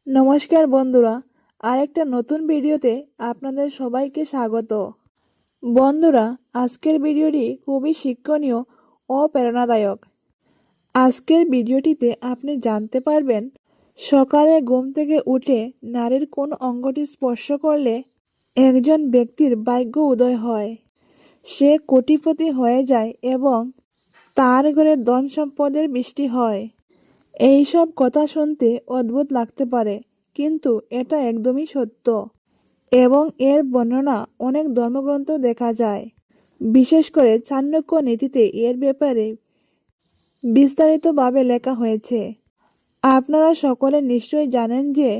নমস্কার বন্ধুরা, আরেকটা নতুন ভিডিওতে আপনাদের সবাইকে স্বাগত। বন্ধুরা, আজকের ভিডিওটি খুবই শিক্ষণীয় ও প্রেরণাদায়ক। আজকের ভিডিওটিতে আপনি জানতে পারবেন সকালে ঘুম থেকে উঠে নারীর কোন অঙ্গটি স্পর্শ করলে একজন ব্যক্তির ভাগ্য উদয় হয়, সে কোটিপতি হয়ে যায় এবং তার ঘরে ধন সম্পদের বৃষ্টি হয়। এইসব কথা শুনতে অদ্ভুত লাগতে পারে, কিন্তু এটা একদমই সত্য এবং এর বর্ণনা অনেক ধর্মগ্রন্থ দেখা যায়। বিশেষ করে চাণক্য নীতিতে এর ব্যাপারে বিস্তারিতভাবে লেখা হয়েছে। আপনারা সকলে নিশ্চয়ই জানেন যে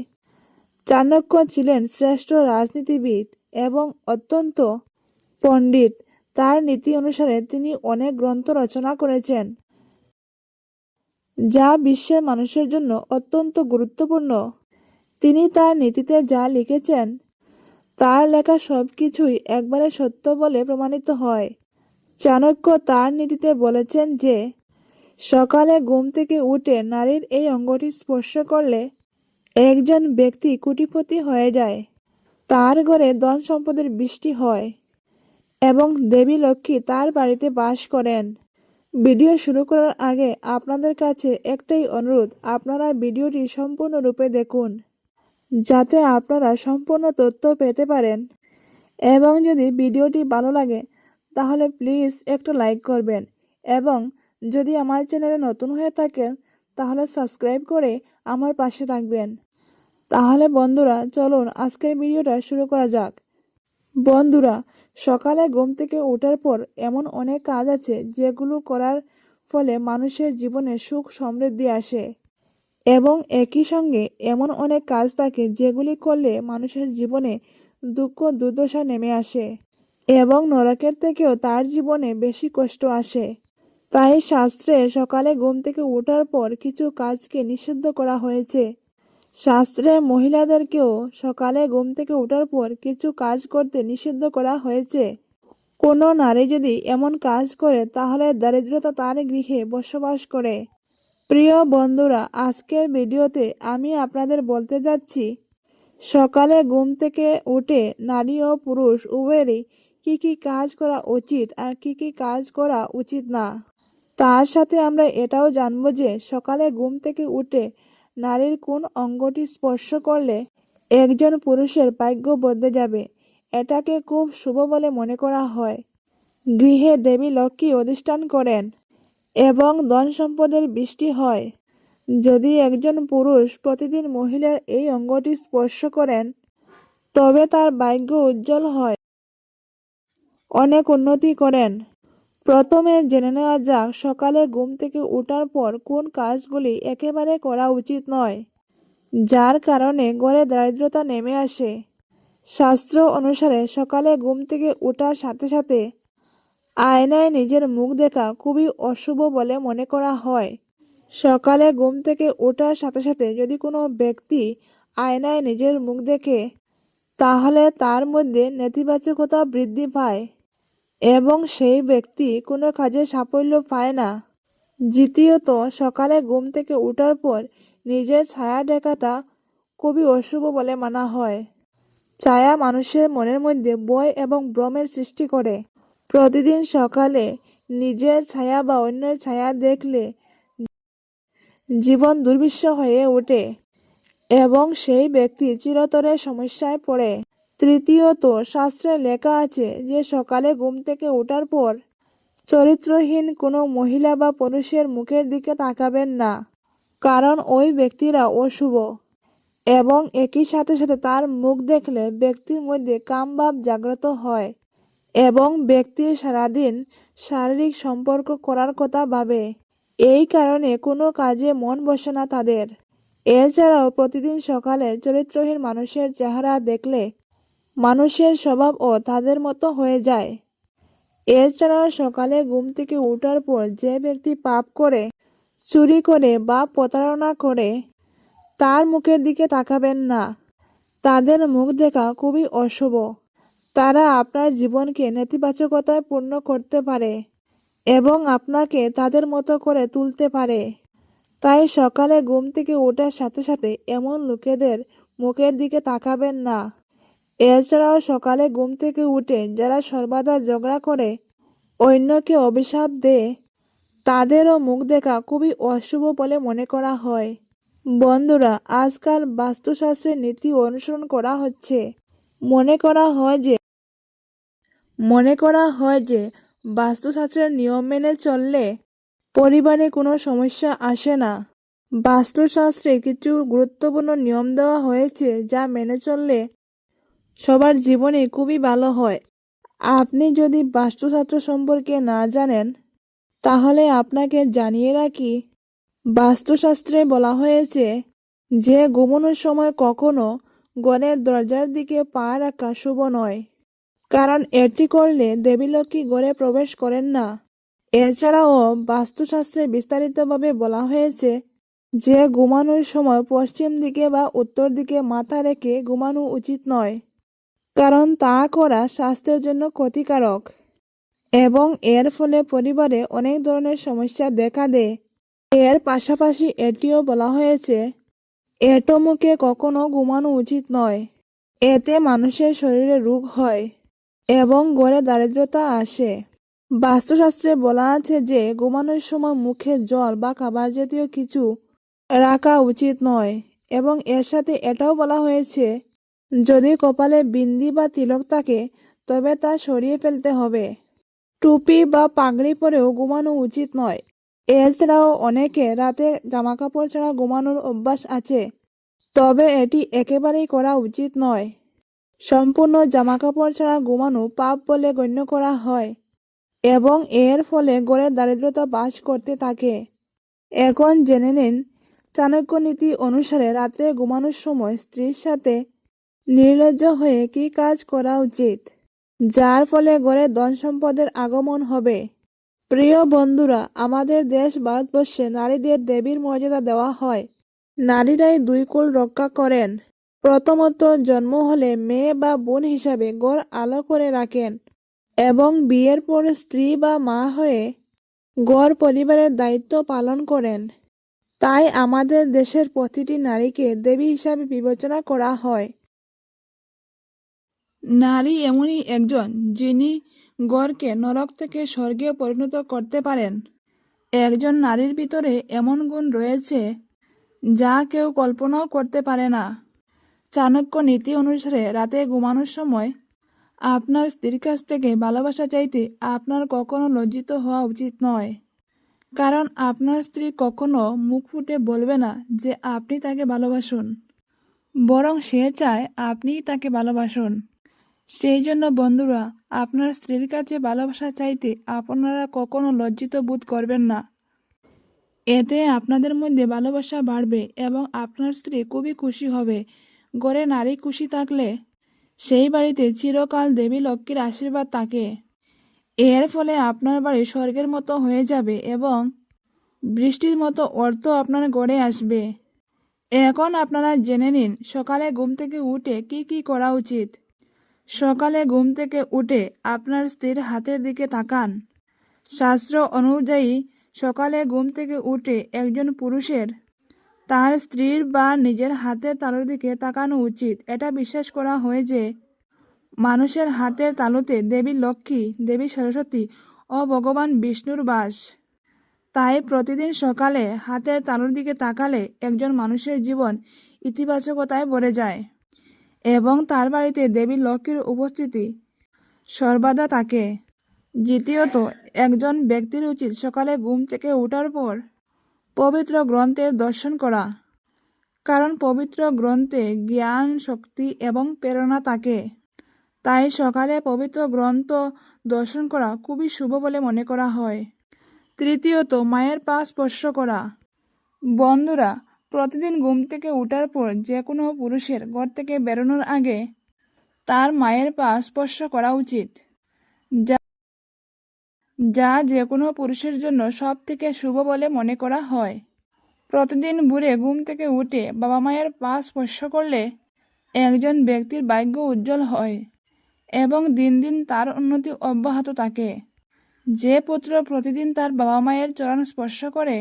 চাণক্য ছিলেন শ্রেষ্ঠ রাজনীতিবিদ এবং অত্যন্ত পণ্ডিত। তার নীতি অনুসারে তিনি অনেক গ্রন্থ রচনা করেছেন, যা বিশ্বের মানুষের জন্য অত্যন্ত গুরুত্বপূর্ণ। তিনি তার নীতিতে যা লিখেছেন তার লেখা সব কিছুই একবারে সত্য বলে প্রমাণিত হয়। চাণক্য তার নীতিতে বলেছেন যে সকালে ঘুম থেকে উঠে নারীর এই অঙ্গটি স্পর্শ করলে একজন ব্যক্তি কোটিপতি হয়ে যায়, তার ঘরে ধন সম্পদের বৃষ্টি হয় এবং দেবী লক্ষ্মী তার বাড়িতে বাস করেন। ভিডিও শুরু করার আগে আপনাদের কাছে একটাই অনুরোধ, আপনারা ভিডিওটি সম্পূর্ণরূপে দেখুন যাতে আপনারা সম্পূর্ণ তথ্য পেতে পারেন। এবং যদি ভিডিওটি ভালো লাগে তাহলে প্লিজ একটা লাইক করবেন এবং যদি আমার চ্যানেলে নতুন হয়ে থাকেন তাহলে সাবস্ক্রাইব করে আমার পাশে থাকবেন। তাহলে বন্ধুরা, চলুন আজকের ভিডিওটা শুরু করা যাক। বন্ধুরা, সকালে ঘুম থেকে ওঠার পর এমন অনেক কাজ আছে যেগুলো করার ফলে মানুষের জীবনে সুখ সমৃদ্ধি আসে, এবং একই সঙ্গে এমন অনেক কাজ থাকে যেগুলি করলে মানুষের জীবনে দুঃখ দুর্দশা নেমে আসে এবং নরকের থেকেও তার জীবনে বেশি কষ্ট আসে। তাই শাস্ত্রে সকালে ঘুম থেকে ওঠার পর কিছু কাজকে নিষিদ্ধ করা হয়েছে। শাস্ত্রে মহিলাদেরকেও সকালে ঘুম থেকে ওঠার পর কিছু কাজ করতে নিষিদ্ধ করা হয়েছে। কোনো নারী যদি এমন কাজ করে তাহলে দারিদ্রতা তার গৃহে বসবাস করে। প্রিয় বন্ধুরা, আজকের ভিডিওতে আমি আপনাদের বলতে যাচ্ছি সকালে ঘুম থেকে উঠে নারী ও পুরুষ উভয়েরই কী কী কাজ করা উচিত আর কী কী কাজ করা উচিত না। তার সাথে আমরা এটাও জানবো যে সকালে ঘুম থেকে উঠে নারীর কোন অঙ্গটি স্পর্শ করলে একজন পুরুষের ভাগ্য বদলে যাবে। এটাকে খুব শুভ বলে মনে করা হয়। গৃহে দেবী লক্ষ্মী অধিষ্ঠান করেন এবং ধন সম্পদের বৃষ্টি হয়। যদি একজন পুরুষ প্রতিদিন মহিলার এই অঙ্গটি স্পর্শ করেন তবে তার ভাগ্য উজ্জ্বল হয়, অনেক উন্নতি করেন। প্রথমে জেনে নেওয়া যাক সকালে ঘুম থেকে ওঠার পর কোন কাজগুলি একেবারে করা উচিত নয়, যার কারণে ঘরে দারিদ্রতা নেমে আসে। শাস্ত্র অনুসারে সকালে ঘুম থেকে ওঠার সাথে সাথে আয়নায় নিজের মুখ দেখা খুবই অশুভ বলে মনে করা হয়। সকালে ঘুম থেকে ওঠার সাথে সাথে যদি কোনো ব্যক্তি আয়নায় নিজের মুখ দেখে তাহলে তার মধ্যে নেতিবাচকতা বৃদ্ধি পায় এবং সেই ব্যক্তি কোনো কাজে সাফল্য পায় না। দ্বিতীয়ত, সকালে ঘুম থেকে ওঠার পর নিজের ছায়া দেখাটা খুবই অশুভ বলে মানা হয়। ছায়া মানুষের মনের মধ্যে ভয় এবং ভ্রমের সৃষ্টি করে। প্রতিদিন সকালে নিজের ছায়া বা অন্যের ছায়া দেখলে জীবন দুর্বিষহ হয়ে ওঠে এবং সেই ব্যক্তি চিরতরে সমস্যায় পড়ে। তৃতীয়ত, শাস্ত্রে লেখা আছে যে সকালে ঘুম থেকে ওঠার পর চরিত্রহীন কোনো মহিলা বা পুরুষের মুখের দিকে তাকাবেন না, কারণ ওই ব্যক্তিরা অশুভ এবং একই সাথে সাথে তার মুখ দেখলে ব্যক্তির মধ্যে কামভাব জাগ্রত হয় এবং ব্যক্তি সারাদিন শারীরিক সম্পর্ক করার কথা ভাবে। এই কারণে কোনো কাজে মন বসে না তাদের। এছাড়াও প্রতিদিন সকালে চরিত্রহীন মানুষের চেহারা দেখলে মানুষের স্বভাবও তাদের মতো হয়ে যায়। এছাড়াও সকালে ঘুম থেকে ওঠার পর যে ব্যক্তি পাপ করে, চুরি করে বা প্রতারণা করে তার মুখের দিকে তাকাবেন না, তাদের মুখ দেখা খুবই অশুভ। তারা আপনার জীবনকে নেতিবাচকতায় পূর্ণ করতে পারে এবং আপনাকে তাদের মতো করে তুলতে পারে। তাই সকালে ঘুম থেকে ওঠার সাথে সাথে এমন লোকেদের মুখের দিকে তাকাবেন না। এছাড়াও সকালে ঘুম থেকে উঠে যারা সর্বদা ঝগড়া করে, অন্যকে অভিশাপ দেয়, তাদেরও মুখ দেখা খুবই অশুভ বলে মনে করা হয়। বন্ধুরা, আজকাল বাস্তুশাস্ত্রের নীতি অনুসরণ করা হচ্ছে। মনে করা হয় যে বাস্তুশাস্ত্রের নিয়ম মেনে চললে পরিবারে কোনো সমস্যা আসে না। বাস্তুশাস্ত্রে কিছু গুরুত্বপূর্ণ নিয়ম দেওয়া হয়েছে যা মেনে চললে সবার জীবনে খুবই ভালো হয়। আপনি যদি বাস্তুশাস্ত্র সম্পর্কে না জানেন, তাহলে আপনাকে জানিয়ে রাখি, বাস্তুশাস্ত্রে বলা হয়েছে যে ঘুমানোর সময় কখনো ঘরের দরজার দিকে পা রাখা শুভ নয়, কারণ এটি করলে দেবীলক্ষ্মী ঘরে প্রবেশ করেন না। এছাড়াও বাস্তুশাস্ত্রে বিস্তারিতভাবে বলা হয়েছে যে ঘুমানোর সময় পশ্চিম দিকে বা উত্তর দিকে মাথা রেখে ঘুমানো উচিত নয়, কারণ তা করা স্বাস্থ্যের জন্য ক্ষতিকারক এবং এর ফলে পরিবারে অনেক ধরনের সমস্যা দেখা দেয়। এর পাশাপাশি এটিও বলা হয়েছে এঁটো মুখে কখনো ঘুমানো উচিত নয়। এতে মানুষের শরীরে রোগ হয় এবং ঘরে দারিদ্রতা আসে। বাস্তুশাস্ত্রে বলা আছে যে ঘুমানোর সময় মুখে জল বা খাবার জাতীয় কিছু রাখা উচিত নয় এবং এর সাথে এটাও বলা হয়েছে যদি কপালে বিন্দি বা তিলক থাকে তবে তা সরিয়ে ফেলতে হবে। টুপি বা পাগড়ি পরেও ঘুমানো উচিত নয়। এছাড়াও অনেকে রাতে জামাকাপড় ছাড়া ঘুমানোর অভ্যাস আছে, তবে এটি একেবারেই করা উচিত নয়। সম্পূর্ণ জামাকাপড় ছাড়া ঘুমানো পাপ বলে গণ্য করা হয় এবং এর ফলে ঘরে দারিদ্রতা বাস করতে থাকে। এখন জেনে নিন চাণক্য নীতি অনুসারে রাত্রে ঘুমানোর সময় স্ত্রীর সাথে নির্লজ্জ হয়ে কী কাজ করা উচিত, যার ফলে ঘরে ধন সম্পদের আগমন হবে। প্রিয় বন্ধুরা, আমাদের দেশ ভারতবর্ষে নারীদের দেবীর মর্যাদা দেওয়া হয়। নারীরাই দুই কুল রক্ষা করেন। প্রথমত, জন্ম হলে মেয়ে বা বোন হিসাবে ঘর আলো করে রাখেন এবং বিয়ের পর স্ত্রী বা মা হয়ে ঘর পরিবারের দায়িত্ব পালন করেন। তাই আমাদের দেশের প্রতিটি নারীকে দেবী হিসাবে বিবেচনা করা হয়। নারী এমনই একজন যিনি ঘরকে নরক থেকে স্বর্গে পরিণত করতে পারেন। একজন নারীর ভিতরে এমন গুণ রয়েছে যা কেউ কল্পনাও করতে পারে না। চাণক্য নীতি অনুসারে রাতে ঘুমানোর সময় আপনার স্ত্রীর কাছ থেকে ভালোবাসা চাইতে আপনার কখনো লজ্জিত হওয়া উচিত নয়, কারণ আপনার স্ত্রী কখনো মুখ ফুটে বলবে না যে আপনি তাকে ভালোবাসুন, বরং সে চায় আপনিই তাকে ভালোবাসুন। সেই জন্য বন্ধুরা, আপনার স্ত্রীর কাছে ভালোবাসা চাইতে আপনারা কখনো লজ্জিত বোধ করবেন না। এতে আপনাদের মধ্যে ভালোবাসা বাড়বে এবং আপনার স্ত্রী খুবই খুশি হবে। ঘরে নারী খুশি থাকলে সেই বাড়িতে চিরকাল দেবী লক্ষ্মীর আশীর্বাদ থাকে। এর ফলে আপনার বাড়ি স্বর্গের মতো হয়ে যাবে এবং বৃষ্টির মতো অর্থ আপনার ঘরে আসবে। এখন আপনারা জেনে নিন সকালে ঘুম থেকে উঠে কি কি করা উচিত। সকালে ঘুম থেকে উঠে আপনার স্ত্রীর হাতের দিকে তাকান। শাস্ত্র অনুযায়ী সকালে ঘুম থেকে উঠে একজন পুরুষের তার স্ত্রীর বা নিজের হাতের তালুর দিকে তাকানো উচিত। এটা বিশ্বাস করা হয় যে মানুষের হাতের তালুতে দেবী লক্ষ্মী, দেবী সরস্বতী ও ভগবান বিষ্ণুর বাস। তাই প্রতিদিন সকালে হাতের তালুর দিকে তাকালে একজন মানুষের জীবন ইতিবাচকতায় ভরে যায় এবং তার বাড়িতে দেবী লক্ষ্মীর উপস্থিতি সর্বদা থাকে। দ্বিতীয়ত, একজন ব্যক্তির উচিত সকালে ঘুম থেকে ওঠার পর পবিত্র গ্রন্থের দর্শন করা, কারণ পবিত্র গ্রন্থে জ্ঞান, শক্তি এবং প্রেরণা থাকে। তাই সকালে পবিত্র গ্রন্থ দর্শন করা খুবই শুভ বলে মনে করা হয়। তৃতীয়ত, মায়ের পা স্পর্শ করা। বন্ধুরা, প্রতিদিন ঘুম থেকে ওঠার পর যে কোনো পুরুষের ঘর থেকে বেরোনোর আগে তার মায়ের পা স্পর্শ করা উচিত, যা যে কোনো পুরুষের জন্য সব থেকে শুভ বলে মনে করা হয়। প্রতিদিন ভোরে ঘুম থেকে উঠে বাবা মায়ের পা স্পর্শ করলে একজন ব্যক্তির ভাগ্য উজ্জ্বল হয় এবং দিন দিন তার উন্নতি অব্যাহত থাকে। যে পুত্র প্রতিদিন তার বাবা মায়ের চরণ স্পর্শ করে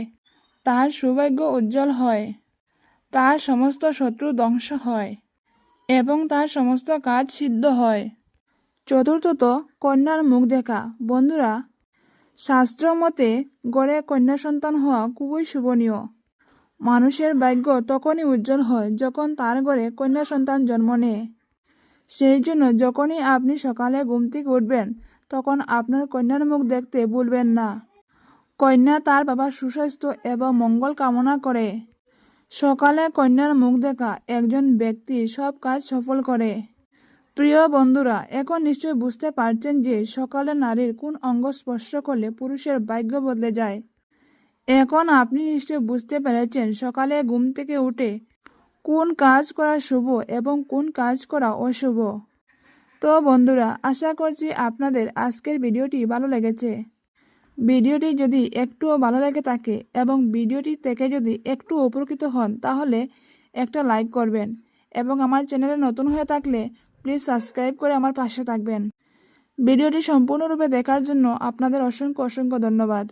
তার সৌভাগ্য উজ্জ্বল হয়, তার সমস্ত শত্রু ধ্বংস হয় এবং তার সমস্ত কাজ সিদ্ধ হয়। চতুর্থত, কন্যার মুখ দেখা। বন্ধুরা, শাস্ত্র মতে গড়ে কন্যা সন্তান হওয়া খুবই শুভনীয়। মানুষের ভাগ্য তখনই উজ্জ্বল হয় যখন তার ঘরে কন্যা সন্তান জন্ম নেয়। সেই জন্য যখনই আপনি সকালে ঘুম থেকে উঠবেন তখন আপনার কন্যার মুখ দেখতে ভুলবেন না। কন্যা তার বাবার সুস্বাস্থ্য এবং মঙ্গল কামনা করে। সকালে কন্যার মুখ দেখা একজন ব্যক্তি সব কাজ সফল করে। প্রিয় বন্ধুরা, এখন নিশ্চয়ই বুঝতে পারছেন যে সকালে নারীর কোন অঙ্গ স্পর্শ করলে পুরুষের ভাগ্য বদলে যায়। এখন আপনি নিশ্চয়ই বুঝতে পেরেছেন সকালে ঘুম থেকে উঠে কোন কাজ করা শুভ এবং কোন কাজ করা অশুভ। তো বন্ধুরা, আশা করছি আপনাদের আজকের ভিডিওটি ভালো লেগেছে। ভিডিওটি যদি একটুও ভালো লেগে থাকে এবং ভিডিওটি থেকে যদি একটু উপকৃত হন তাহলে একটা লাইক করবেন এবং আমার চ্যানেলে নতুন হয়ে থাকলে প্লিজ সাবস্ক্রাইব করে আমার পাশে থাকবেন। ভিডিওটি সম্পূর্ণরূপে দেখার জন্য আপনাদের অসংখ্য ধন্যবাদ।